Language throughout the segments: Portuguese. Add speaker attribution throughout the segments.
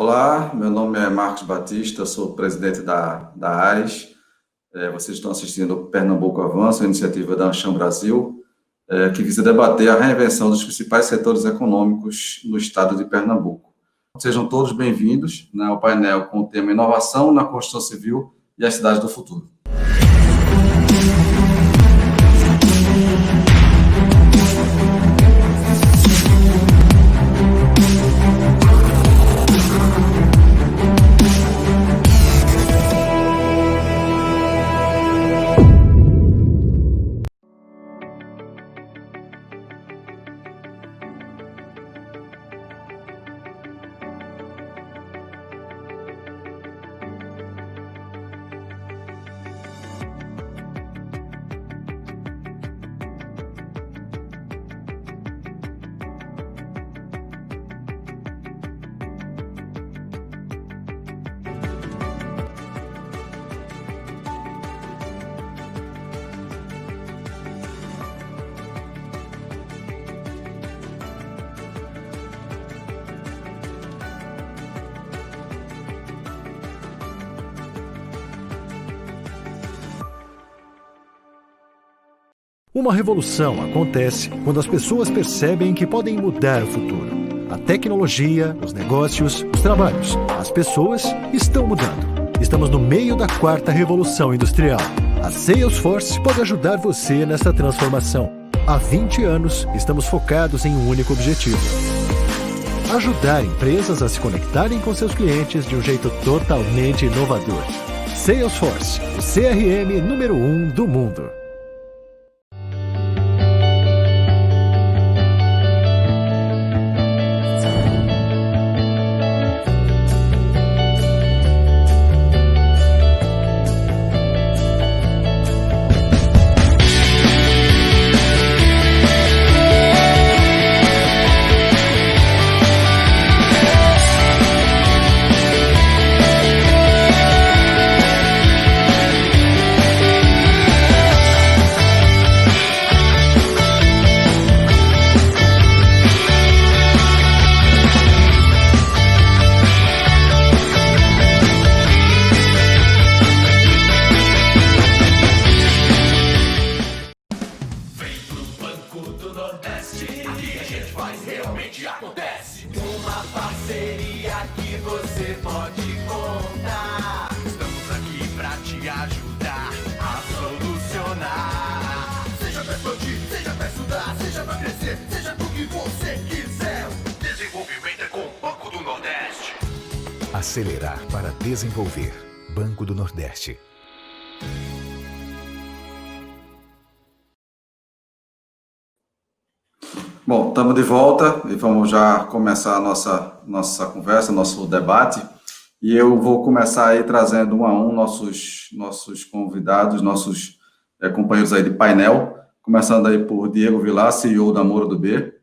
Speaker 1: Olá, meu nome é Marcos Batista, sou presidente da ARES. Vocês estão assistindo ao Pernambuco Avança, a iniciativa da Anshan Brasil, que visa debater a reinvenção dos principais setores econômicos no estado de Pernambuco. Sejam todos bem-vindos ao painel com o tema Inovação na Construção Civil e as Cidades do Futuro.
Speaker 2: Uma revolução acontece quando as pessoas percebem que podem mudar o futuro. A tecnologia, os negócios, os trabalhos, as pessoas estão mudando. Estamos no meio da quarta revolução industrial. A Salesforce pode ajudar você nessa transformação. Há 20 anos, estamos focados em um único objetivo: ajudar empresas a se conectarem com seus clientes de um jeito totalmente inovador. Salesforce, o CRM número 1 do mundo.
Speaker 3: Acelerar para desenvolver. Banco do Nordeste.
Speaker 1: Bom, estamos de volta e vamos já começar a nossa conversa, nosso debate. E eu vou começar aí trazendo um a um nossos convidados, nossos companheiros aí de painel, começando aí por Diego Vilar, CEO da Moura do B.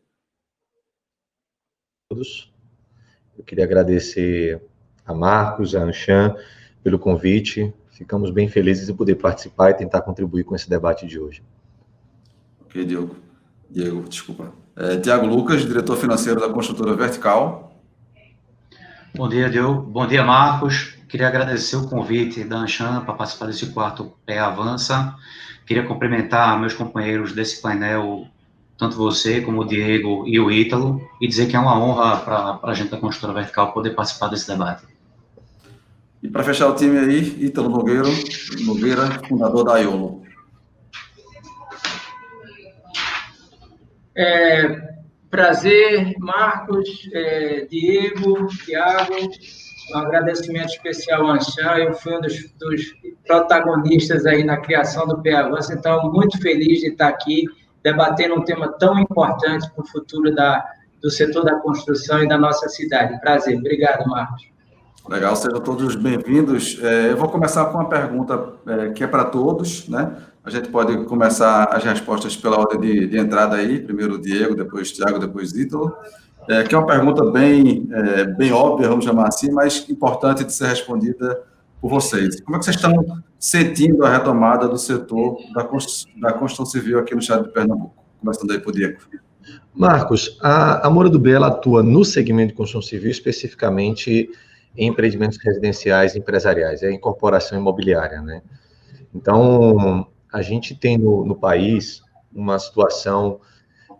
Speaker 4: Eu queria agradecer a Marcos, a Anshan, pelo convite. Ficamos bem felizes de poder participar e tentar contribuir com esse debate de hoje.
Speaker 1: Ok, Diego, desculpa. Tiago Lucas, diretor financeiro da construtora Vertical.
Speaker 5: Bom dia, Diego. Bom dia, Marcos. Queria agradecer o convite da Anshan para participar desse quarto Avança. Queria cumprimentar meus companheiros desse painel, tanto você como o Diego e o Ítalo, e dizer que é uma honra para a gente da construtora Vertical poder participar desse debate.
Speaker 1: E para fechar o time aí, Ítalo Nogueira, fundador da Aiolo.
Speaker 6: Prazer, Marcos, Diego, Thiago, um agradecimento especial ao Anshan. Eu fui um dos protagonistas aí na criação do Avança, então muito feliz de estar aqui debatendo um tema tão importante para o futuro do setor da construção e da nossa cidade. Prazer, obrigado, Marcos.
Speaker 1: Legal, sejam todos bem-vindos. Eu vou começar com uma pergunta que é para todos, né? A gente pode começar as respostas pela ordem de entrada aí, primeiro o Diego, depois o Thiago, depois o Ítalo, que é uma pergunta bem óbvia, vamos chamar assim, mas importante de ser respondida por vocês. Como é que vocês estão sentindo a retomada do setor da construção civil aqui no estado de Pernambuco? Começando aí por Diego.
Speaker 4: Marcos, a Moura do B ela atua no segmento de construção civil, especificamente em empreendimentos residenciais e empresariais, é incorporação imobiliária, né? Então, a gente tem no país uma situação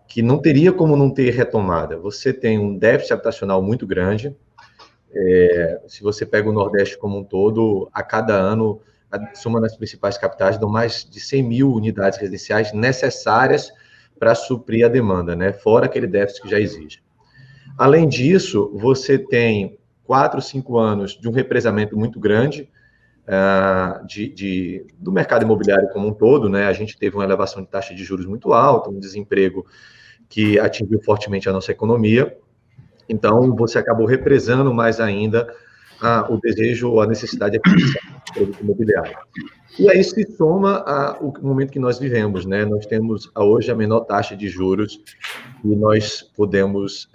Speaker 4: que não teria como não ter retomada. Você tem um déficit habitacional muito grande. Se você pega o Nordeste como um todo, a cada ano, a soma nas principais capitais dão mais de 100 mil unidades residenciais necessárias para suprir a demanda, né? Fora aquele déficit que já existe. Além disso, você tem 4, 5 anos de um represamento muito grande do mercado imobiliário como um todo, né? A gente teve uma elevação de taxa de juros muito alta, um desemprego que atingiu fortemente a nossa economia. Então, você acabou represando mais ainda o desejo ou a necessidade de aquisição de produto imobiliário. E aí se soma o momento que nós vivemos, né? Nós temos hoje a menor taxa de juros que nós podemos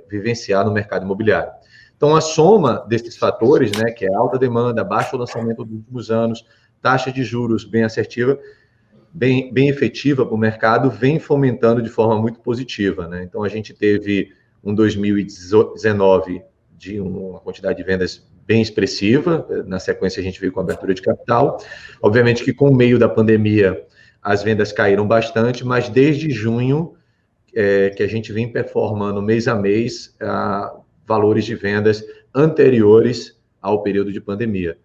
Speaker 4: vivenciar no mercado imobiliário. Então, a soma desses fatores, né, que é alta demanda, baixo lançamento dos últimos anos, taxa de juros bem assertiva, bem efetiva para o mercado, vem fomentando de forma muito positiva, né? Então, a gente teve um 2019 de uma quantidade de vendas bem expressiva, na sequência a gente veio com a abertura de capital. Obviamente que com o meio da pandemia as vendas caíram bastante, mas desde junho que a gente vem performando mês a mês valores de vendas anteriores ao período de pandemia.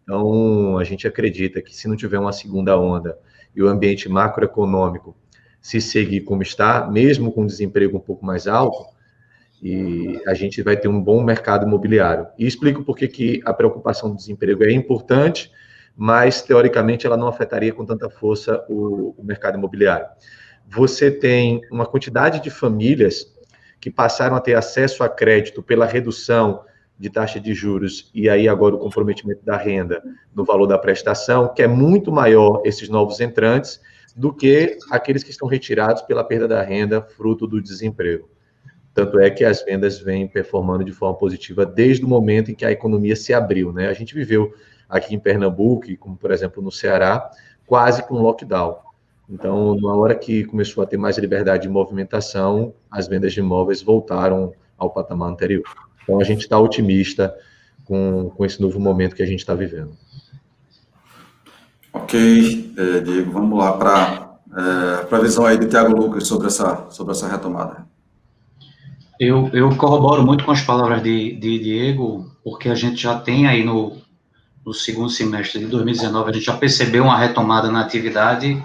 Speaker 4: Então, a gente acredita que se não tiver uma segunda onda e o ambiente macroeconômico se seguir como está, mesmo com desemprego um pouco mais alto, e a gente vai ter um bom mercado imobiliário. E explico por que a preocupação do desemprego é importante, mas, teoricamente, ela não afetaria com tanta força o mercado imobiliário. Você tem uma quantidade de famílias que passaram a ter acesso a crédito pela redução de taxa de juros e aí agora o comprometimento da renda no valor da prestação, que é muito maior esses novos entrantes do que aqueles que estão retirados pela perda da renda fruto do desemprego. Tanto é que as vendas vêm performando de forma positiva desde o momento em que a economia se abriu, né? A gente viveu aqui em Pernambuco, como por exemplo no Ceará, quase com lockdown. Então, na hora que começou a ter mais liberdade de movimentação, as vendas de imóveis voltaram ao patamar anterior. Então, a gente está otimista com esse novo momento que a gente está vivendo.
Speaker 1: Ok, Diego, vamos lá para a visão aí de Thiago Lucas sobre essa retomada.
Speaker 5: Eu corroboro muito com as palavras de Diego, porque a gente já tem aí no segundo semestre de 2019, a gente já percebeu uma retomada na atividade.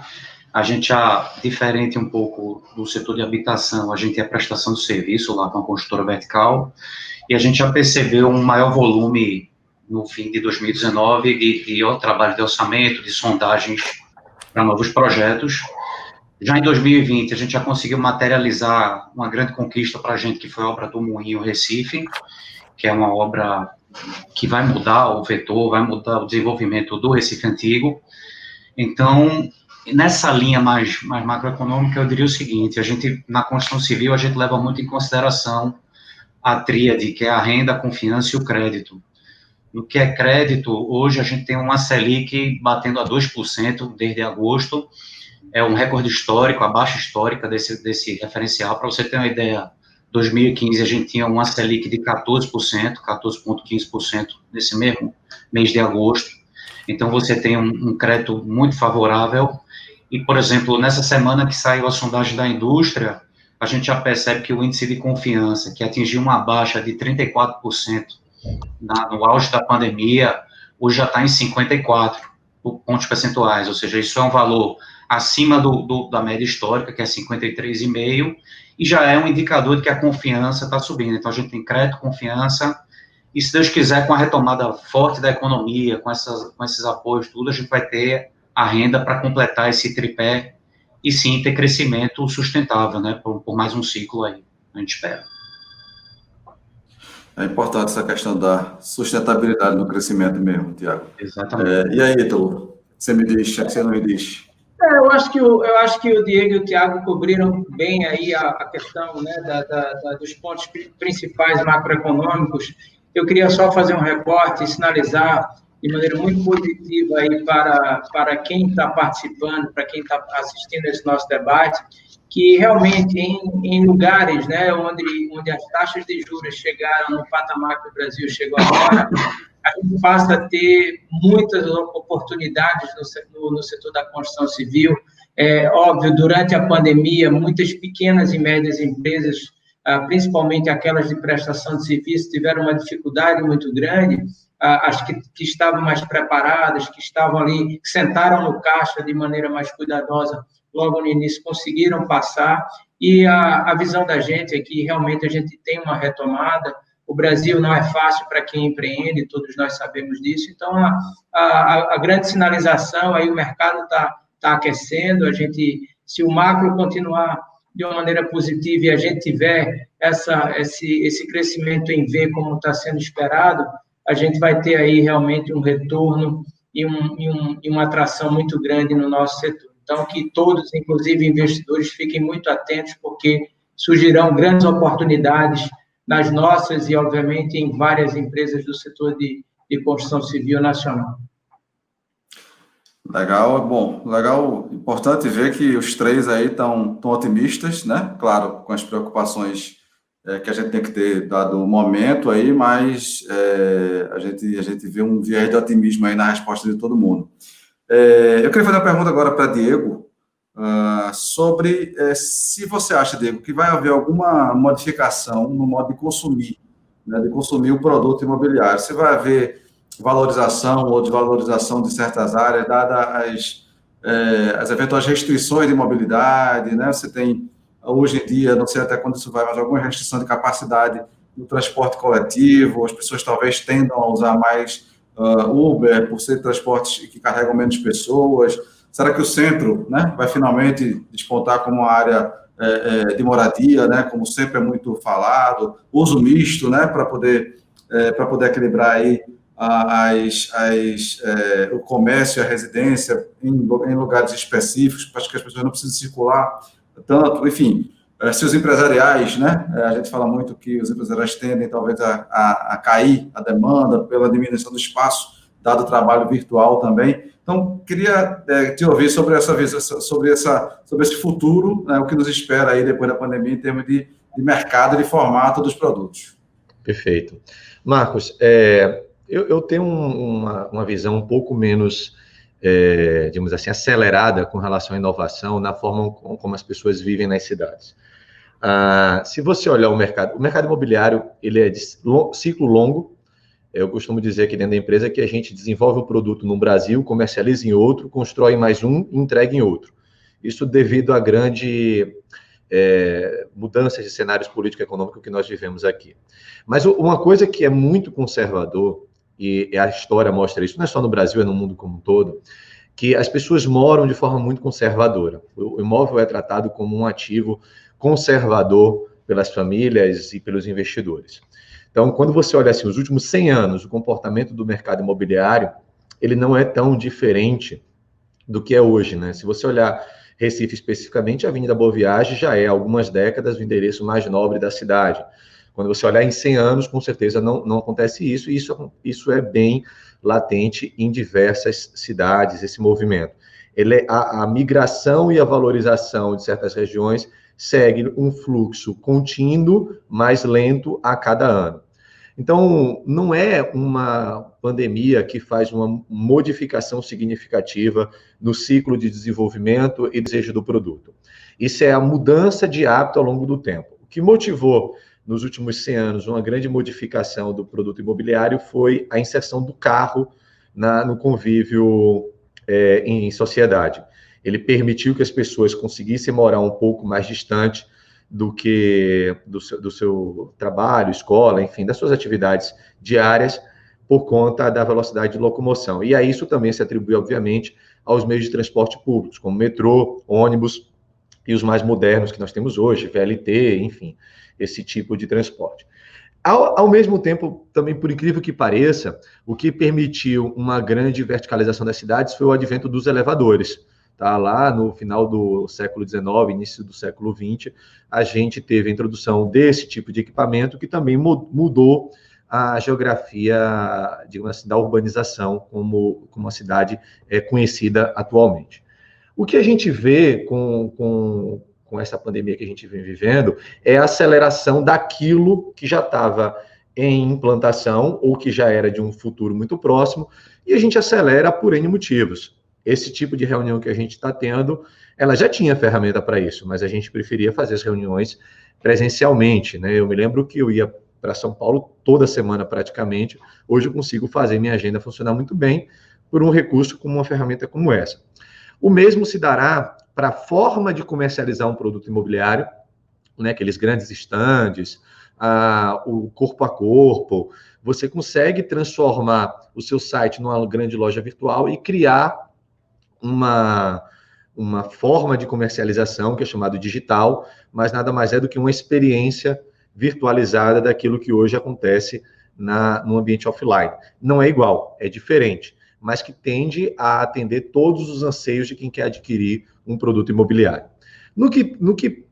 Speaker 5: A gente já, diferente um pouco do setor de habitação, a gente tem a prestação de serviço lá com a construtora vertical, e a gente já percebeu um maior volume no fim de 2019 de trabalho de orçamento, de sondagens para novos projetos. Já em 2020, a gente já conseguiu materializar uma grande conquista para a gente, que foi a obra do Moinho Recife, que é uma obra que vai mudar o vetor, vai mudar o desenvolvimento do Recife Antigo. Então, nessa linha mais macroeconômica, eu diria o seguinte: a gente, na construção civil, a gente leva muito em consideração a tríade, que é a renda, a confiança e o crédito. No que é crédito, hoje a gente tem uma Selic batendo a 2% desde agosto, é um recorde histórico, a baixa histórica desse referencial. Para você ter uma ideia, 2015 a gente tinha uma Selic de 14%, 14,15% nesse mesmo mês de agosto. Então, você tem um crédito muito favorável. E, por exemplo, nessa semana que saiu a sondagem da indústria, a gente já percebe que o índice de confiança, que atingiu uma baixa de 34% no auge da pandemia, hoje já está em 54 pontos percentuais, ou seja, isso é um valor acima da média histórica, que é 53,5%, e já é um indicador de que a confiança está subindo. Então, a gente tem crédito, confiança, e se Deus quiser, com a retomada forte da economia, com esses apoios, tudo, a gente vai ter a renda para completar esse tripé e sim ter crescimento sustentável, né, por mais um ciclo aí, a gente espera.
Speaker 1: É importante essa questão da sustentabilidade no crescimento mesmo, Thiago.
Speaker 5: Exatamente.
Speaker 1: E aí, Ítalo, você me diz, o que você não me diz?
Speaker 6: Eu acho que o Diego e o Thiago cobriram bem aí a questão, né, dos pontos principais macroeconômicos. Eu queria só fazer um recorte e sinalizar de maneira muito positiva aí para quem está participando, para quem está assistindo esse nosso debate, que realmente em lugares, né, onde as taxas de juros chegaram no patamar que o Brasil chegou agora, a gente passa a ter muitas oportunidades no setor da construção civil. Óbvio, durante a pandemia, muitas pequenas e médias empresas, principalmente aquelas de prestação de serviço, tiveram uma dificuldade muito grande. As que estavam mais preparadas, que estavam ali, que sentaram no caixa de maneira mais cuidadosa, logo no início conseguiram passar, e a visão da gente é que realmente a gente tem uma retomada. O Brasil não é fácil para quem empreende, todos nós sabemos disso, então a grande sinalização, aí o mercado está aquecendo, se o macro continuar de uma maneira positiva e a gente tiver esse crescimento em V como está sendo esperado, a gente vai ter aí realmente um retorno e uma atração muito grande no nosso setor. Então, que todos, inclusive investidores, fiquem muito atentos, porque surgirão grandes oportunidades nas nossas e, obviamente, em várias empresas do setor de construção civil nacional.
Speaker 1: Legal, bom, legal, importante ver que os três aí estão otimistas, né? Claro, com as preocupações que a gente tem que ter dado o momento aí, mas a gente vê um viés de otimismo aí na resposta de todo mundo. Eu queria fazer uma pergunta agora para Diego, sobre se você acha, Diego, que vai haver alguma modificação no modo de consumir, né, de consumir o produto imobiliário. Se vai haver valorização ou desvalorização de certas áreas, dadas as eventuais restrições de mobilidade, né? Você tem, hoje em dia, não sei até quando isso vai, mas alguma restrição de capacidade no transporte coletivo, as pessoas talvez tendam a usar mais Uber, por ser transportes que carregam menos pessoas. Será que o centro, né, vai finalmente despontar como uma área de moradia, né, como sempre é muito falado, uso misto, né, para poder equilibrar aí o comércio e a residência em lugares específicos, para que as pessoas não precisem circular tanto, enfim, se os empresariais, né, a gente fala muito que os empresariais tendem talvez a cair a demanda pela diminuição do espaço, dado o trabalho virtual também. Então, queria te ouvir sobre essa visão, sobre esse futuro, né, o que nos espera aí depois da pandemia em termos de mercado e de formato dos produtos.
Speaker 4: Perfeito. Marcos, eu tenho uma visão um pouco menos, digamos assim, acelerada com relação à inovação na forma como as pessoas vivem nas cidades. Se você olhar o mercado imobiliário, ele é de ciclo longo. Eu costumo dizer aqui dentro da empresa que a gente desenvolve um produto no Brasil, comercializa em outro, constrói mais um e entrega em outro. Isso devido à grande mudança de cenários político-econômico que nós vivemos aqui. Mas uma coisa que é muito conservador, e a história mostra isso, não é só no Brasil, é no mundo como um todo, que as pessoas moram de forma muito conservadora. O imóvel é tratado como um ativo conservador pelas famílias e pelos investidores. Então, quando você olha assim, os últimos 100 anos, o comportamento do mercado imobiliário, ele não é tão diferente do que é hoje, né? Se você olhar Recife especificamente, a Avenida Boa Viagem já é há algumas décadas o endereço mais nobre da cidade. Quando você olhar em 100 anos, com certeza não acontece isso, e isso é bem latente em diversas cidades, esse movimento. A migração e a valorização de certas regiões segue um fluxo contínuo, mais lento a cada ano. Então, não é uma pandemia que faz uma modificação significativa no ciclo de desenvolvimento e desejo do produto. Isso é a mudança de hábito ao longo do tempo. O que motivou, nos últimos 100 anos, uma grande modificação do produto imobiliário foi a inserção do carro no convívio em sociedade. Ele permitiu que as pessoas conseguissem morar um pouco mais distante do seu trabalho, escola, enfim, das suas atividades diárias, por conta da velocidade de locomoção. E a isso também se atribui, obviamente, aos meios de transporte públicos, como metrô, ônibus e os mais modernos que nós temos hoje, VLT, enfim, esse tipo de transporte. Ao mesmo tempo, também, por incrível que pareça, o que permitiu uma grande verticalização das cidades foi o advento dos elevadores. Tá? Lá no final do século XIX, início do século XX, a gente teve a introdução desse tipo de equipamento que também mudou a geografia, digamos assim, da urbanização como a cidade é conhecida atualmente. O que a gente vê com com essa pandemia que a gente vem vivendo é a aceleração daquilo que já estava em implantação ou que já era de um futuro muito próximo, e a gente acelera por N motivos. Esse tipo de reunião que a gente está tendo, ela já tinha ferramenta para isso, mas a gente preferia fazer as reuniões presencialmente, né? Eu me lembro que eu ia para São Paulo toda semana praticamente. Hoje eu consigo fazer minha agenda funcionar muito bem por um recurso como uma ferramenta como essa. O mesmo se dará para a forma de comercializar um produto imobiliário, né? Aqueles grandes estandes, o corpo a corpo. Você consegue transformar o seu site numa grande loja virtual e criar uma forma de comercialização que é chamado digital, mas nada mais é do que uma experiência virtualizada daquilo que hoje acontece no ambiente offline. Não é igual, é diferente, mas que tende a atender todos os anseios de quem quer adquirir um produto imobiliário. No que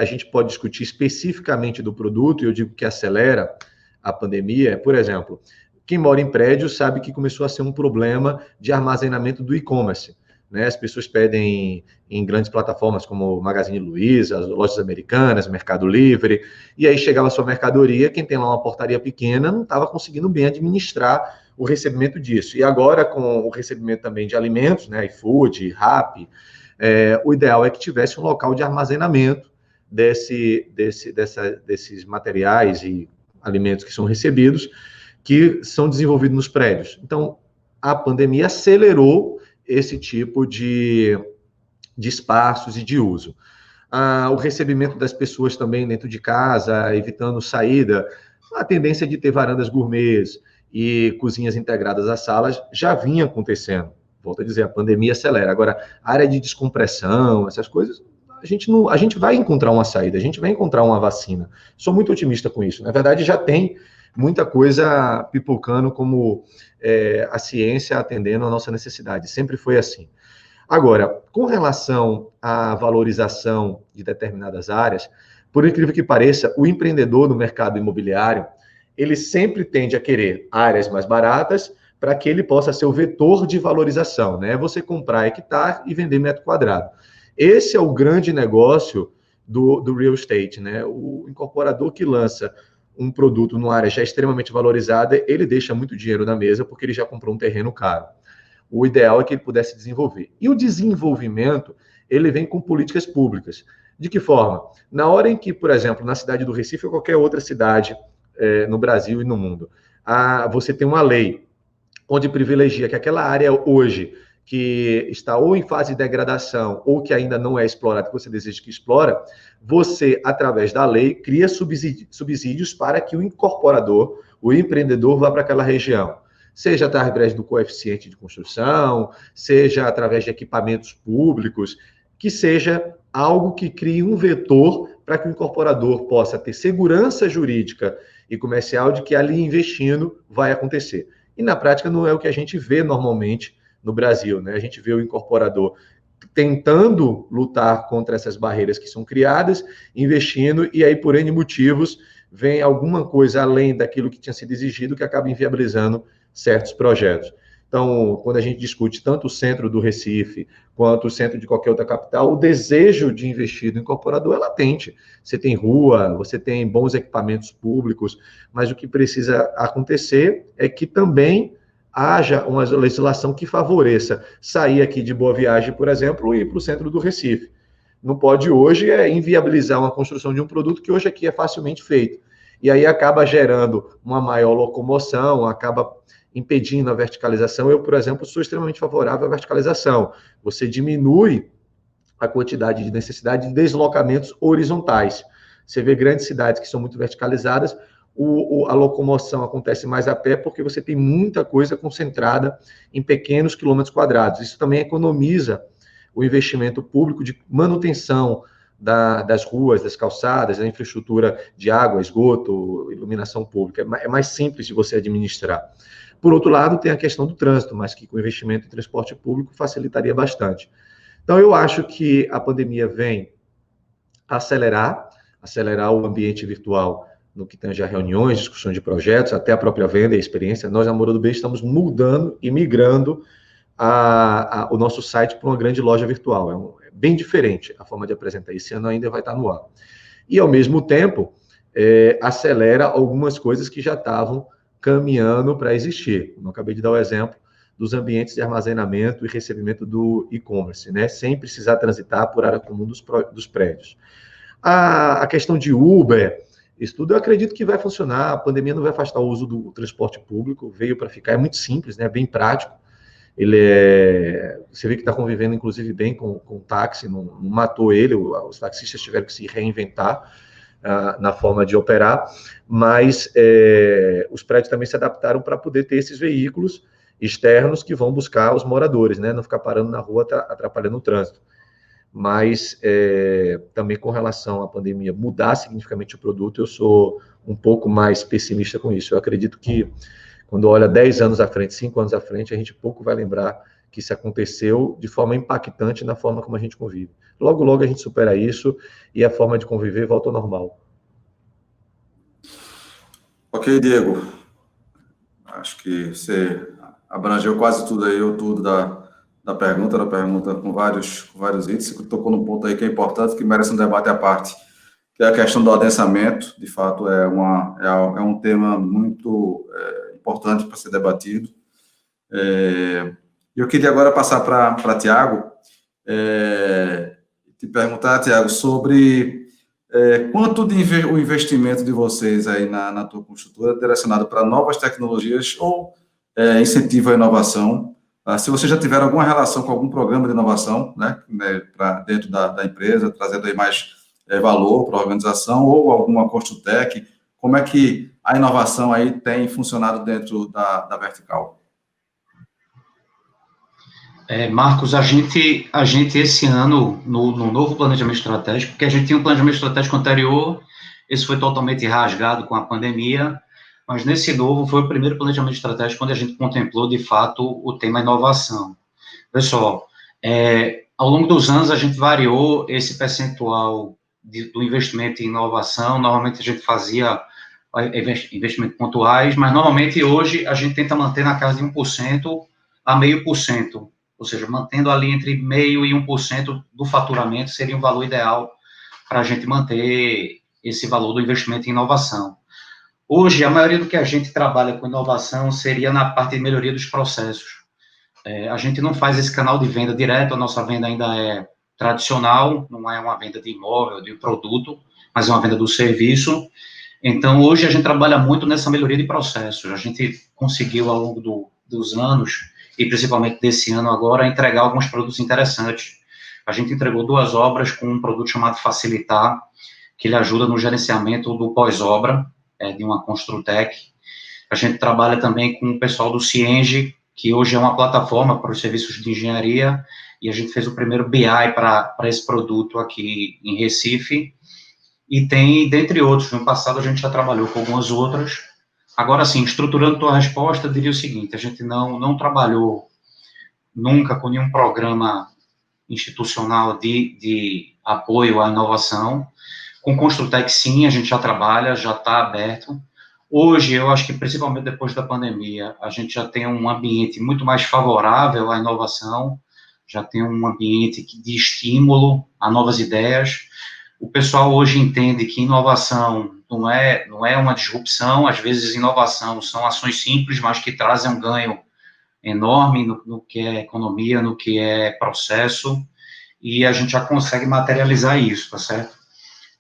Speaker 4: a gente pode discutir especificamente do produto, e eu digo que acelera a pandemia, por exemplo, quem mora em prédio sabe que começou a ser um problema de armazenamento do e-commerce, né? As pessoas pedem em grandes plataformas como Magazine Luiza, as lojas americanas, Mercado Livre, e aí chegava a sua mercadoria, quem tem lá uma portaria pequena não estava conseguindo bem administrar o recebimento disso. E agora, com o recebimento também de alimentos, né, iFood, Rappi, o ideal é que tivesse um local de armazenamento desses materiais e alimentos que são recebidos, que são desenvolvidos nos prédios. Então, a pandemia acelerou esse tipo de espaços e de uso. O recebimento das pessoas também dentro de casa, evitando saída, a tendência de ter varandas gourmets e cozinhas integradas às salas já vinha acontecendo. Volto a dizer, a pandemia acelera. Agora, a área de descompressão, essas coisas, a gente vai encontrar uma saída, a gente vai encontrar uma vacina. Sou muito otimista com isso. Na verdade, já tem muita coisa pipocando como a ciência atendendo a nossa necessidade. Sempre foi assim. Agora, com relação à valorização de determinadas áreas, por incrível que pareça, o empreendedor no mercado imobiliário, ele sempre tende a querer áreas mais baratas para que ele possa ser o vetor de valorização, né? Você comprar hectare e vender metro quadrado. Esse é o grande negócio do real estate, né? O incorporador que lança um produto numa área já extremamente valorizada, ele deixa muito dinheiro na mesa porque ele já comprou um terreno caro. O ideal é que ele pudesse desenvolver. E o desenvolvimento, ele vem com políticas públicas. De que forma? Na hora em que, por exemplo, na cidade do Recife ou qualquer outra cidade no Brasil e no mundo, você tem uma lei onde privilegia que aquela área hoje que está ou em fase de degradação ou que ainda não é explorada, que você deseja que explora, você, através da lei, cria subsídios para que o incorporador, o empreendedor, vá para aquela região. Seja através do coeficiente de construção, seja através de equipamentos públicos, que seja algo que crie um vetor para que o incorporador possa ter segurança jurídica e comercial de que ali investindo vai acontecer. E na prática não é o que a gente vê normalmente no Brasil, né? A gente vê o incorporador tentando lutar contra essas barreiras que são criadas, investindo, e aí por N motivos vem alguma coisa além daquilo que tinha sido exigido que acaba inviabilizando certos projetos. Então, quando a gente discute tanto o centro do Recife quanto o centro de qualquer outra capital, o desejo de investir no incorporador é latente. Você tem rua, você tem bons equipamentos públicos, mas o que precisa acontecer é que também haja uma legislação que favoreça sair aqui de Boa Viagem, por exemplo, e ir para o centro do Recife. Não pode hoje inviabilizar uma construção de um produto que hoje aqui é facilmente feito. E aí acaba gerando uma maior locomoção, acaba impedindo a verticalização. Eu, por exemplo, sou extremamente favorável à verticalização. Você diminui a quantidade de necessidade de deslocamentos horizontais. Você vê grandes cidades que são muito verticalizadas, a locomoção acontece mais a pé porque você tem muita coisa concentrada em pequenos quilômetros quadrados. Isso também economiza o investimento público de manutenção das ruas, das calçadas, da infraestrutura de água, esgoto, iluminação pública. É mais simples de você administrar. Por outro lado, tem a questão do trânsito, mas que com o investimento em transporte público facilitaria bastante. Então, eu acho que a pandemia vem acelerar o ambiente virtual no que tange a reuniões, discussão de projetos, até a própria venda e a experiência. Nós, na Moura do Bem, estamos mudando e migrando o nosso site para uma grande loja virtual. bem diferente a forma de apresentar. Esse ano ainda vai estar no ar. E, ao mesmo tempo, acelera algumas coisas que já estavam caminhando para existir. Eu acabei de dar o exemplo dos ambientes de armazenamento e recebimento do e-commerce, né? Sem precisar transitar por área comum dos prédios. A questão de Uber, isso tudo eu acredito que vai funcionar. A pandemia não vai afastar o uso do transporte público, veio para ficar, é muito simples, né? Bem prático. Você vê que está convivendo, inclusive, bem com o táxi, não matou ele, os taxistas tiveram que se reinventar na forma de operar, mas os prédios também se adaptaram para poder ter esses veículos externos que vão buscar os moradores, né? Não ficar parando na rua, atrapalhando o trânsito. Mas também com relação à pandemia mudar significativamente o produto, eu sou um pouco mais pessimista com isso. Eu acredito que quando olha 10 anos à frente, 5 anos à frente, a gente pouco vai lembrar que isso aconteceu de forma impactante na forma como a gente convive. Logo, logo a gente supera isso e a forma de conviver volta ao normal.
Speaker 1: Ok, Diego. Acho que você abrangeu quase tudo aí, tudo da pergunta com vários itens. Você tocou num ponto aí que é importante, que merece um debate à parte, que é a questão do adensamento. De fato, é um tema muito importante para ser debatido. Eu queria agora passar para Tiago, te perguntar, Tiago, sobre quanto o investimento de vocês aí na tua construtora é direcionado para novas tecnologias ou incentivo à inovação. Se você já tiver alguma relação com algum programa de inovação, né, para dentro da empresa, trazendo aí mais valor para a organização, ou alguma Construtec, como é que a inovação aí tem funcionado dentro da vertical?
Speaker 5: Marcos, a gente esse ano, no novo planejamento estratégico, porque a gente tinha um planejamento estratégico anterior, esse foi totalmente rasgado com a pandemia, mas nesse novo foi o primeiro planejamento estratégico onde a gente contemplou, de fato, o tema inovação. Pessoal, ao longo dos anos a gente variou esse percentual do investimento em inovação, normalmente a gente fazia investimentos pontuais, mas normalmente hoje a gente tenta manter na casa de 1% a 0,5%, ou seja, mantendo ali entre 0,5% e 1% do faturamento seria um valor ideal para a gente manter esse valor do investimento em inovação. Hoje, a maioria do que a gente trabalha com inovação seria na parte de melhoria dos processos. A gente não faz esse canal de venda direto, a nossa venda ainda é tradicional, não é uma venda de imóvel, de produto, mas é uma venda do serviço. Então, hoje a gente trabalha muito nessa melhoria de processos. A gente conseguiu, ao longo dos anos, e principalmente desse ano agora, entregar alguns produtos interessantes. A gente entregou 2 obras com um produto chamado Facilitar, que ele ajuda no gerenciamento do pós-obra, de uma Construtec. A gente trabalha também com o pessoal do Cienge, que hoje é uma plataforma para os serviços de engenharia, e a gente fez o primeiro BI para esse produto aqui em Recife, e tem, dentre outros, no passado a gente já trabalhou com algumas outras. Agora, sim, estruturando tua resposta, eu diria o seguinte, a gente não trabalhou nunca com nenhum programa institucional de apoio à inovação. Com Construtec, sim, a gente já trabalha, já está aberto. Hoje, eu acho que, principalmente depois da pandemia, a gente já tem um ambiente muito mais favorável à inovação, já tem um ambiente de estímulo a novas ideias. O pessoal hoje entende que inovação não é uma disrupção, às vezes inovação são ações simples, mas que trazem um ganho enorme no que é economia, no que é processo, e a gente já consegue materializar isso, tá certo?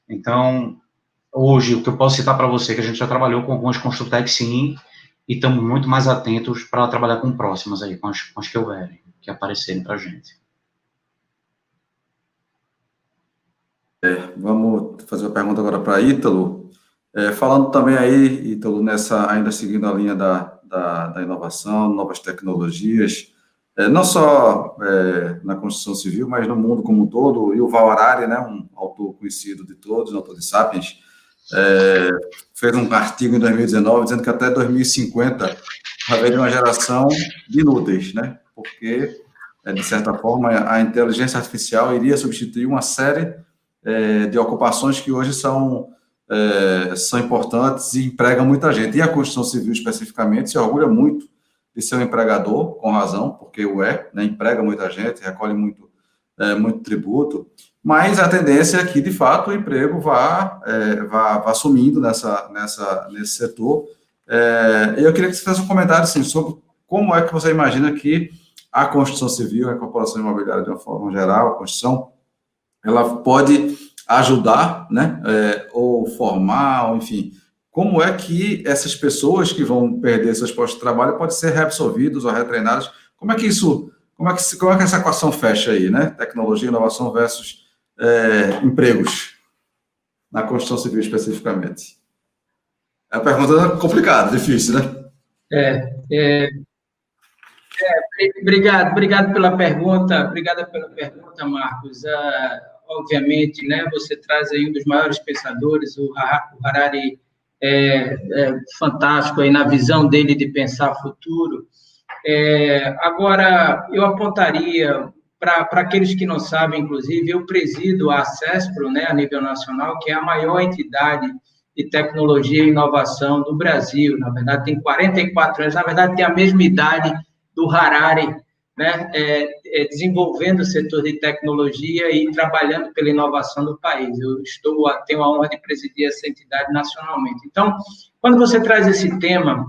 Speaker 5: Então, hoje, o que eu posso citar para você, que a gente já trabalhou com algumas Construtec, sim, e estamos muito mais atentos para trabalhar com próximas aí, com as que houverem, que aparecerem para a gente.
Speaker 1: Vamos fazer uma pergunta agora para Ítalo. Falando também aí, Ítalo, ainda seguindo a linha da inovação, novas tecnologias, não só na construção civil, mas no mundo como um todo. E o Yuval Harari, né, um autor conhecido de todos, um autor de Sapiens, fez um artigo em 2019 dizendo que até 2050 haveria uma geração de inúteis, né? Porque, de certa forma, a inteligência artificial iria substituir uma série de ocupações que hoje são importantes e empregam muita gente. E a construção civil, especificamente, se orgulha muito de ser um empregador, com razão, porque né, emprega muita gente, recolhe muito muito tributo, mas a tendência é que, de fato, o emprego vá sumindo nesse setor. Eu queria que você fizesse um comentário assim, sobre como é que você imagina que a construção civil, a incorporação imobiliária de uma forma geral, a construção, ela pode ajudar, né, ou formar, ou, enfim, como é que essas pessoas que vão perder seus postos de trabalho podem ser reabsorvidos ou retreinados? Como é que essa equação fecha aí, né? Tecnologia, inovação versus empregos, na construção civil especificamente. É uma pergunta complicada, difícil, né?
Speaker 6: Obrigado pela pergunta, Marcos. Obviamente, né, você traz aí um dos maiores pensadores, o Harari, fantástico aí na visão dele de pensar futuro. Agora, eu apontaria para aqueles que não sabem, inclusive, eu presido a CESPRO, né, a nível nacional, que é a maior entidade de tecnologia e inovação do Brasil. Na verdade, tem 44 anos, na verdade, tem a mesma idade do Harari, né, desenvolvendo o setor de tecnologia e trabalhando pela inovação do país. Tenho a honra de presidir essa entidade nacionalmente. Então, quando você traz esse tema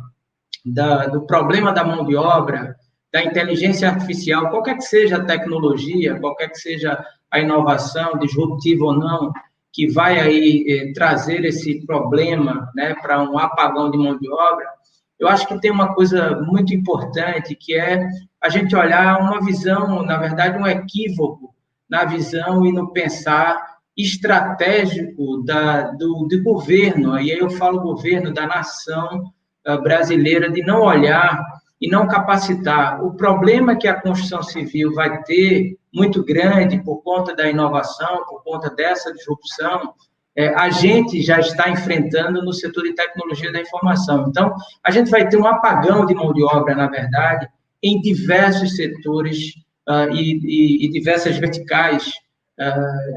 Speaker 6: do problema da mão de obra, da inteligência artificial, qualquer que seja a tecnologia, qualquer que seja a inovação, disruptiva ou não, que vai aí trazer esse problema, né, para um apagão de mão de obra, eu acho que tem uma coisa muito importante, que é a gente olhar uma visão, na verdade, um equívoco na visão e no pensar estratégico do governo, e aí eu falo governo da nação brasileira, de não olhar e não capacitar. O problema que a construção civil vai ter, muito grande, por conta da inovação, por conta dessa disrupção, a gente já está enfrentando no setor de tecnologia da informação. Então, a gente vai ter um apagão de mão de obra, na verdade, em diversos setores e diversas verticais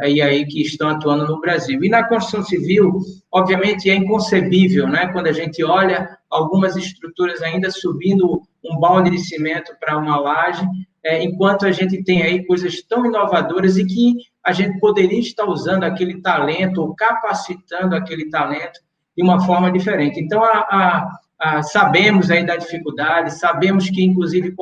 Speaker 6: aí que estão atuando no Brasil. E na construção civil, obviamente, é inconcebível, né, quando a gente olha algumas estruturas ainda subindo um balde de cimento para uma laje, enquanto a gente tem aí coisas tão inovadoras e que a gente poderia estar usando aquele talento ou capacitando aquele talento de uma forma diferente. Então, sabemos aí da dificuldade, sabemos que, inclusive,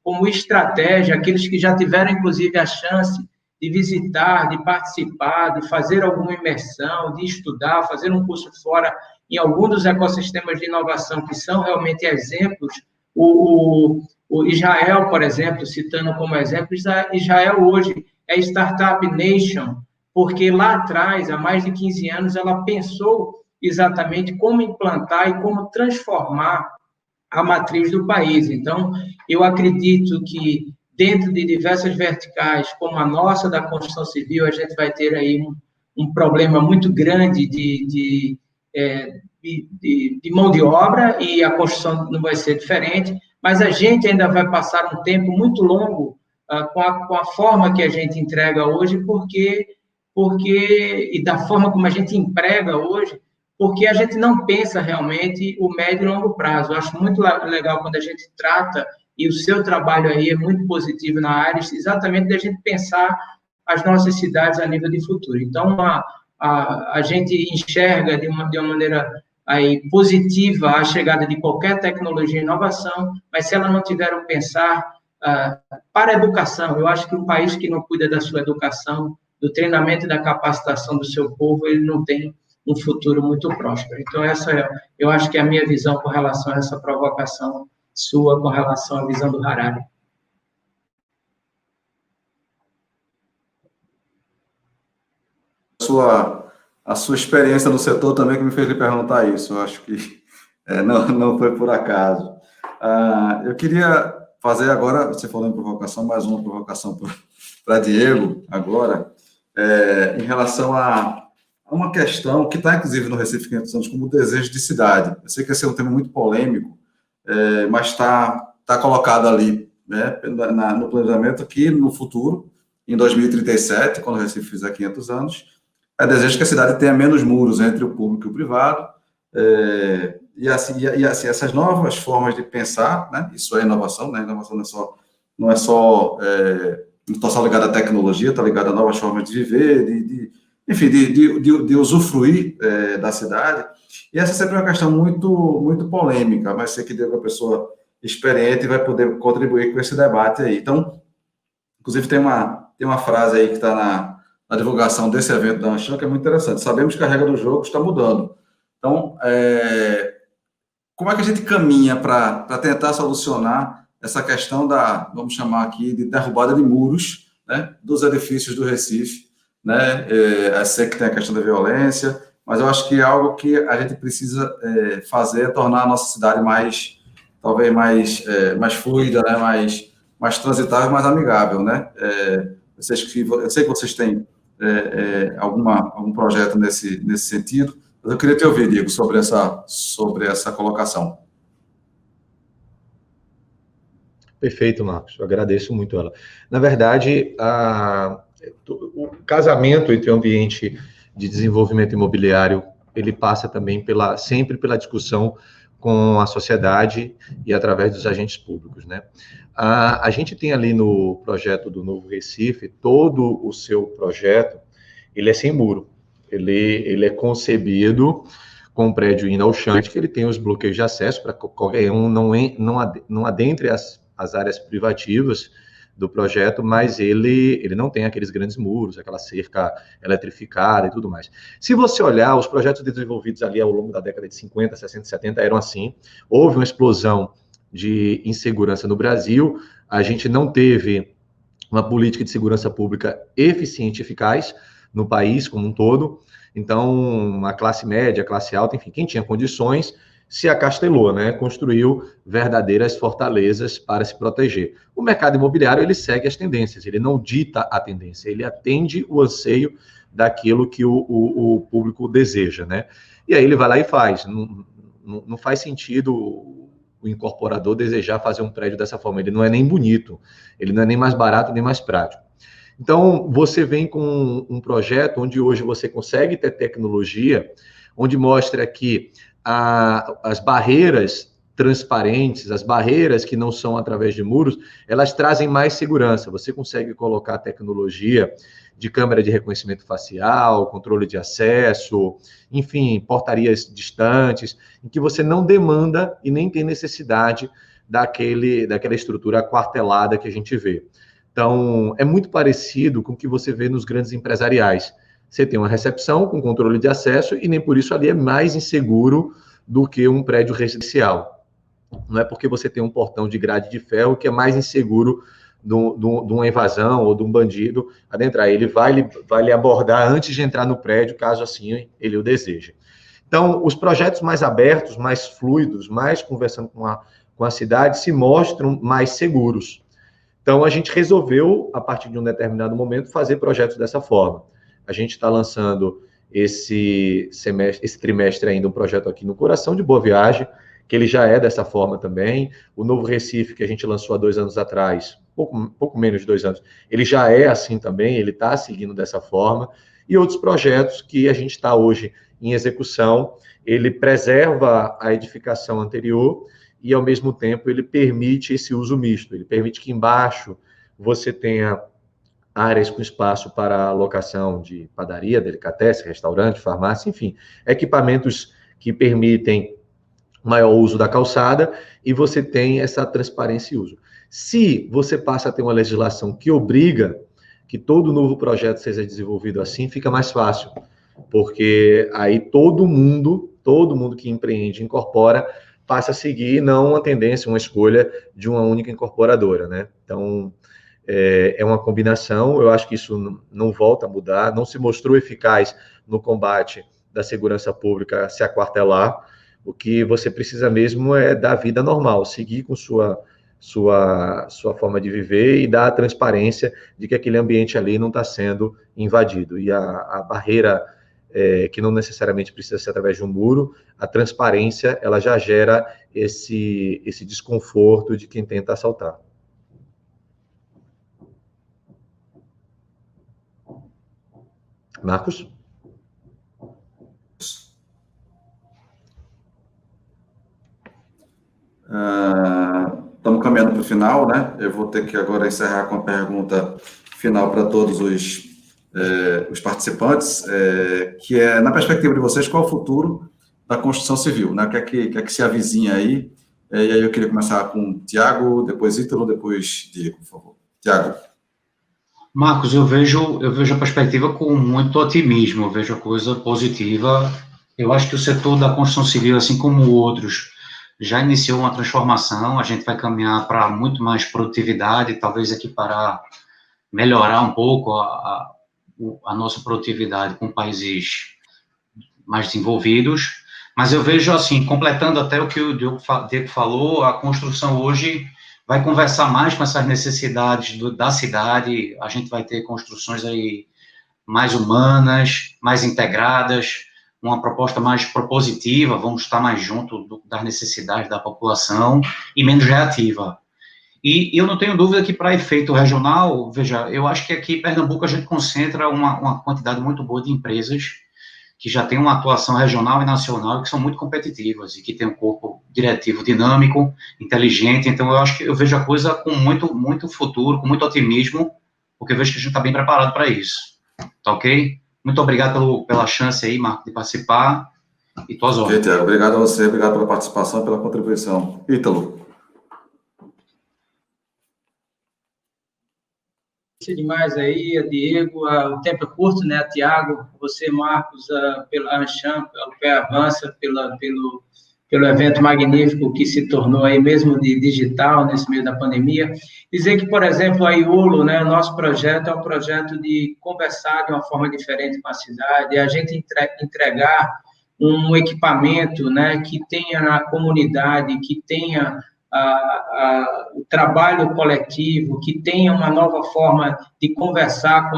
Speaker 6: como estratégia, aqueles que já tiveram, inclusive, a chance de visitar, de participar, de fazer alguma imersão, de estudar, fazer um curso fora em algum dos ecossistemas de inovação que são realmente exemplos. O Israel, por exemplo, citando como exemplo, Israel hoje é Startup Nation, porque lá atrás, há mais de 15 anos, ela pensou exatamente como implantar e como transformar a matriz do país. Então, eu acredito que dentro de diversas verticais, como a nossa da construção civil, a gente vai ter aí um problema muito grande de mão de obra, e a construção não vai ser diferente, mas a gente ainda vai passar um tempo muito longo com a forma que a gente entrega hoje, e da forma como a gente emprega hoje, porque a gente não pensa realmente o médio e longo prazo. Eu acho muito legal quando a gente trata, e o seu trabalho aí é muito positivo na área, exatamente da gente pensar as nossas cidades a nível de futuro. Então, a gente enxerga de uma maneira aí positiva a chegada de qualquer tecnologia e inovação, mas se ela não tiver um pensar para a educação, eu acho que um país que não cuida da sua educação, do treinamento e da capacitação do seu povo, ele não tem um futuro muito próspero. Então, eu acho que é a minha visão com relação a essa provocação sua, com relação à visão do Harari.
Speaker 1: A sua experiência no setor também que me fez lhe perguntar isso. Eu acho que não foi por acaso. Eu queria fazer agora, você falou em provocação, mais uma provocação para Diego, agora, em relação a uma questão que está, inclusive, no Recife 500 anos, como o desejo de cidade. Eu sei que esse é um tema muito polêmico, mas está colocado ali, né, no planejamento que, no futuro, em 2037, quando o Recife fizer 500 anos, é desejo que a cidade tenha menos muros entre o público e o privado, e assim, essas novas formas de pensar, né, isso é inovação, né, inovação não é só não está só ligada à tecnologia, está ligada a novas formas de viver, enfim, de usufruir da cidade. E essa sempre é uma questão muito polêmica, mas sei que deu uma pessoa experiente vai poder contribuir com esse debate aí. Então, inclusive, tem uma frase aí que está na divulgação desse evento da Anshan, que é muito interessante. Sabemos que a regra do jogo está mudando. Então, como é que a gente caminha para tentar solucionar essa questão vamos chamar aqui, de derrubada de muros, né, dos edifícios do Recife, né? Sei que tem a questão da violência, mas eu acho que é algo que a gente precisa fazer, tornar a nossa cidade talvez mais fluida, né, mais transitável, mais amigável, né? Eu sei que vocês têm algum projeto nesse sentido, mas eu queria te ouvir, Diego, sobre essa colocação.
Speaker 4: Perfeito, Marcos. Eu agradeço muito ela. Na verdade, o casamento entre o ambiente de desenvolvimento imobiliário, ele passa também sempre pela discussão com a sociedade e através dos agentes públicos, né? A gente tem ali no projeto do Novo Recife, todo o seu projeto, ele é sem muro. Ele é concebido com um prédio indo ao chão, que ele tem os bloqueios de acesso para qualquer um não adentre as áreas privativas do projeto, mas ele não tem aqueles grandes muros, aquela cerca eletrificada e tudo mais. Se você olhar, os projetos desenvolvidos ali ao longo da década de 50, 60, 70 eram assim. Houve uma explosão de insegurança no Brasil, a gente não teve uma política de segurança pública eficiente e eficaz no país como um todo. Então, a classe média, a classe alta, enfim, quem tinha condições se acastelou, né? Construiu verdadeiras fortalezas para se proteger. O mercado imobiliário, ele segue as tendências, ele não dita a tendência, ele atende o anseio daquilo que o público deseja, né? E aí ele vai lá e faz. Não faz sentido o incorporador desejar fazer um prédio dessa forma, ele não é nem bonito, ele não é nem mais barato, nem mais prático. Então, você vem com um projeto onde hoje você consegue ter tecnologia, onde mostra que as barreiras transparentes, as barreiras que não são através de muros, elas trazem mais segurança. Você consegue colocar tecnologia de câmera de reconhecimento facial, controle de acesso, enfim, portarias distantes, em que você não demanda e nem tem necessidade daquela estrutura aquartelada que a gente vê. Então, é muito parecido com o que você vê nos grandes empresariais. Você tem uma recepção com controle de acesso e nem por isso ali é mais inseguro do que um prédio residencial. Não é porque você tem um portão de grade de ferro que é mais inseguro de uma invasão ou de um bandido adentrar. Ele vai lhe abordar antes de entrar no prédio, caso assim ele o deseje. Então, os projetos mais abertos, mais fluidos, mais conversando com a cidade, se mostram mais seguros. Então, a gente resolveu, a partir de um determinado momento, fazer projetos dessa forma. A gente está lançando esse trimestre ainda um projeto aqui no coração de Boa Viagem, que ele já é dessa forma também. O Novo Recife, que a gente lançou há 2 anos atrás, pouco menos de 2 anos, ele já é assim também, ele está seguindo dessa forma. E outros projetos que a gente está hoje em execução, ele preserva a edificação anterior e, ao mesmo tempo, ele permite esse uso misto. Ele permite que embaixo você tenha áreas com espaço para locação de padaria, delicatessen, restaurante, farmácia, enfim, equipamentos que permitem maior uso da calçada e você tem essa transparência e uso. Se você passa a ter uma legislação que obriga que todo novo projeto seja desenvolvido assim, fica mais fácil, porque aí todo mundo que empreende, incorpora, passa a seguir não uma tendência, uma escolha de uma única incorporadora, né? Então, é uma combinação, eu acho que isso não volta a mudar, não se mostrou eficaz no combate da segurança pública se aquartelar. O que você precisa mesmo é dar vida normal, seguir com sua forma de viver e dar a transparência de que aquele ambiente ali não está sendo invadido. E a barreira, que não necessariamente precisa ser através de um muro, a transparência, ela já gera esse desconforto de quem tenta assaltar. Marcos?
Speaker 1: Estamos caminhando para o final, né? Eu vou ter que agora encerrar com a pergunta final para todos os participantes, que é, na perspectiva de vocês, qual é o futuro da construção civil, né? O que é que se avizinha aí? E aí eu queria começar com o Tiago, depois Ítalo, depois Diego, por favor. Tiago.
Speaker 5: Marcos, eu vejo a perspectiva com muito otimismo, eu vejo a coisa positiva. Eu acho que o setor da construção civil, assim como outros, já iniciou uma transformação, a gente vai caminhar para muito mais produtividade, talvez equiparar, melhorar um pouco a nossa produtividade com países mais desenvolvidos, mas eu vejo assim, completando até o que o Diego falou, a construção hoje vai conversar mais com essas necessidades da cidade, a gente vai ter construções aí mais humanas, mais integradas, uma proposta mais propositiva, vamos estar mais junto das necessidades da população e menos reativa. E eu não tenho dúvida que para efeito regional, veja, eu acho que aqui em Pernambuco a gente concentra uma quantidade muito boa de empresas que já tem uma atuação regional e nacional, que são muito competitivas e que tem um corpo diretivo dinâmico, inteligente. Então, eu acho que eu vejo a coisa com muito futuro, com muito otimismo, porque eu vejo que a gente está bem preparado para isso. Tá ok? Muito obrigado pela chance aí, Marco, de participar. E tuas ordens.
Speaker 1: Tiago, obrigado a você, obrigado pela participação e pela contribuição. Ítalo.
Speaker 6: Demais aí, Diego, o tempo é curto, né, Tiago, você, Marcos, pela Anshan, pelo Pé Avança, pelo evento magnífico que se tornou aí mesmo de digital nesse meio da pandemia. Dizer que, por exemplo, a Iolo, né, o nosso projeto é um projeto de conversar de uma forma diferente com a cidade, a gente entregar um equipamento, né, que tenha na comunidade, que tenha o trabalho coletivo, que tenha uma nova forma de conversar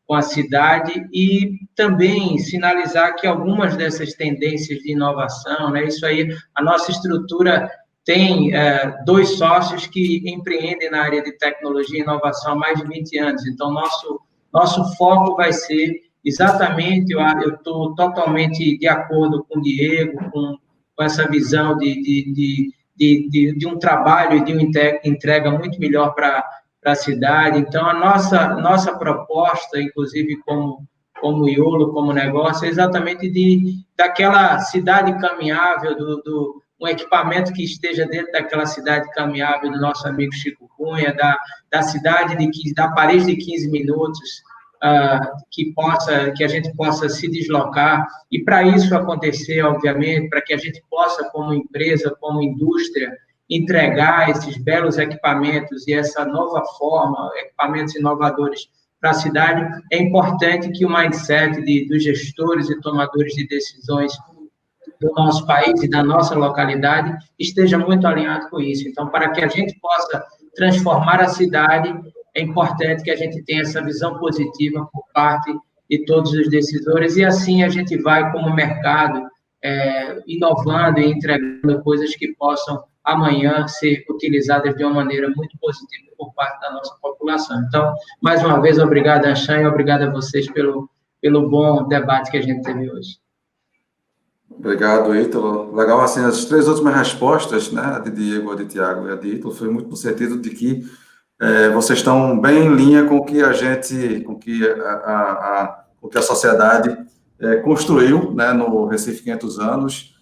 Speaker 6: com a cidade e também sinalizar que algumas dessas tendências de inovação, né, isso aí, a nossa estrutura tem 2 sócios que empreendem na área de tecnologia e inovação há mais de 20 anos, então nosso foco vai ser exatamente, eu estou totalmente de acordo com o Diego, com essa visão de um trabalho e de uma entrega muito melhor para a cidade. Então, a nossa proposta, inclusive como Iolo, como negócio, é exatamente daquela cidade caminhável, um equipamento que esteja dentro daquela cidade caminhável do nosso amigo Chico Cunha, da cidade da Paris de 15 minutos, que a gente possa se deslocar, e para isso acontecer, obviamente, para que a gente possa, como empresa, como indústria, entregar esses belos equipamentos e essa nova forma, equipamentos inovadores para a cidade, é importante que o mindset dos gestores e tomadores de decisões do nosso país e da nossa localidade esteja muito alinhado com isso. Então, para que a gente possa transformar a cidade, é importante que a gente tenha essa visão positiva por parte de todos os decisores, e assim a gente vai, como mercado, inovando e entregando coisas que possam, amanhã, ser utilizadas de uma maneira muito positiva por parte da nossa população. Então, mais uma vez, obrigado, Anshan, e obrigado a vocês pelo bom debate que a gente teve hoje.
Speaker 1: Obrigado, Ítalo. Legal, assim, as 3 últimas respostas, né, a de Diego, a de Tiago e a de Ítalo, foi muito no sentido de que vocês estão bem em linha com o que com que a sociedade construiu, né, no Recife 500 anos,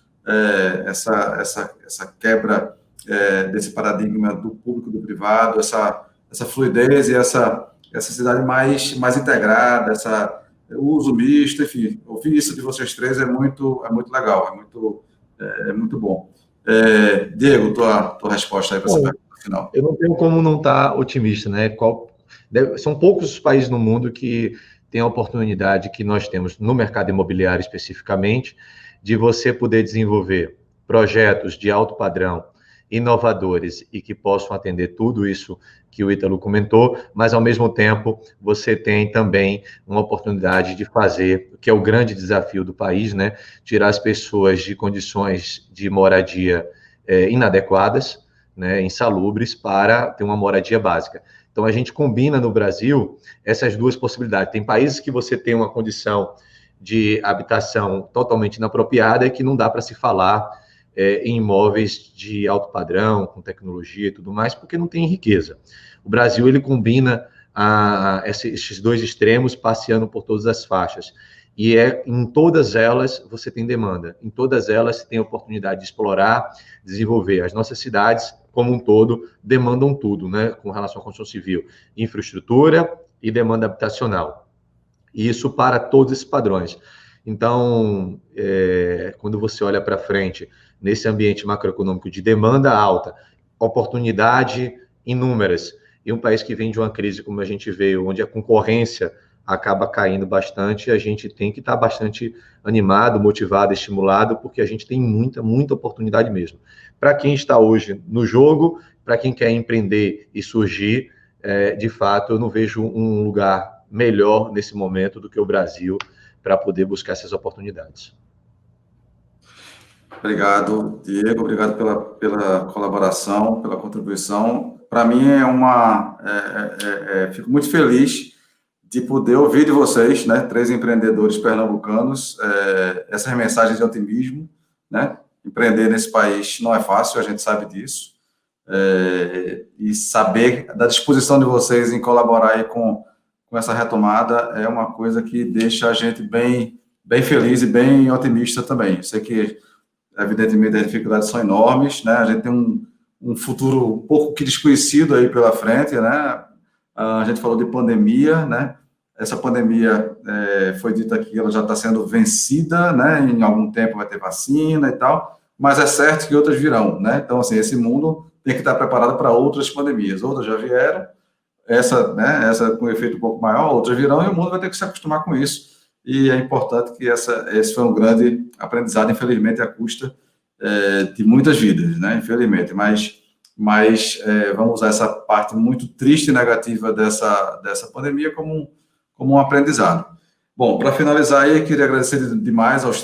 Speaker 1: essa quebra desse paradigma do público e do privado, essa fluidez e essa cidade mais integrada, o uso misto, enfim, ouvir isso de vocês 3 é muito legal, é muito bom. Diego, tua resposta aí para essa pergunta final.
Speaker 4: Eu não tenho como não estar otimista, né? São poucos os países no mundo que têm a oportunidade que nós temos no mercado imobiliário especificamente, de você poder desenvolver projetos de alto padrão, inovadores e que possam atender tudo isso que o Ítalo comentou, mas ao mesmo tempo você tem também uma oportunidade de fazer, que é o grande desafio do país, né? Tirar as pessoas de condições de moradia inadequadas, né, insalubres, para ter uma moradia básica. Então a gente combina no Brasil essas 2 possibilidades. Tem países que você tem uma condição de habitação totalmente inapropriada e que não dá para se falar em imóveis de alto padrão, com tecnologia e tudo mais, porque não tem riqueza. O Brasil, ele combina esses dois extremos passeando por todas as faixas. E em todas elas você tem demanda, em todas elas você tem oportunidade de explorar, desenvolver. As nossas cidades, como um todo, demandam tudo, né, com relação à construção civil, infraestrutura e demanda habitacional. E isso para todos esses padrões. Então, quando você olha para frente, nesse ambiente macroeconômico de demanda alta, oportunidade inúmeras, e um país que vem de uma crise como a gente veio, onde a concorrência acaba caindo bastante, a gente tem que estar bastante animado, motivado, estimulado, porque a gente tem muita, muita oportunidade mesmo. Para quem está hoje no jogo, para quem quer empreender e surgir, de fato, eu não vejo um lugar melhor nesse momento do que o Brasil para poder buscar essas oportunidades.
Speaker 1: Obrigado, Diego, obrigado pela colaboração, pela contribuição. Para mim fico muito feliz de poder ouvir de vocês, né, 3 empreendedores pernambucanos, essas mensagens de otimismo, né? Empreender nesse país não é fácil, a gente sabe disso, e saber da disposição de vocês em colaborar aí com essa retomada é uma coisa que deixa a gente bem feliz e bem otimista também. Eu sei que, evidentemente, as dificuldades são enormes, né? A gente tem um futuro um pouco que desconhecido aí pela frente, né? A gente falou de pandemia, né? Essa pandemia foi dita que ela já está sendo vencida, né? Em algum tempo vai ter vacina e tal, mas é certo que outras virão, né? Então, assim, esse mundo tem que estar preparado para outras pandemias. Outras já vieram, essa com efeito um pouco maior, outras virão e o mundo vai ter que se acostumar com isso. E é importante que esse foi um grande aprendizado, infelizmente, à custa de muitas vidas, né? Infelizmente, mas vamos usar essa parte muito triste e negativa dessa pandemia como um aprendizado. Bom, para finalizar aí, queria agradecer demais aos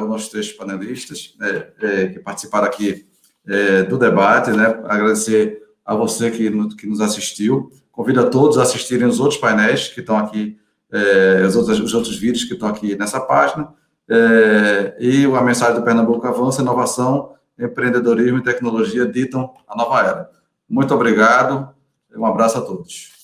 Speaker 1: nossos 3 panelistas que participaram aqui do debate, né? Agradecer a você que nos assistiu. Convido a todos a assistirem os outros painéis que estão aqui, os outros vídeos que estão aqui nessa página. E a mensagem do Pernambuco Avança: inovação, empreendedorismo e tecnologia ditam a nova era. Muito obrigado, um abraço a todos.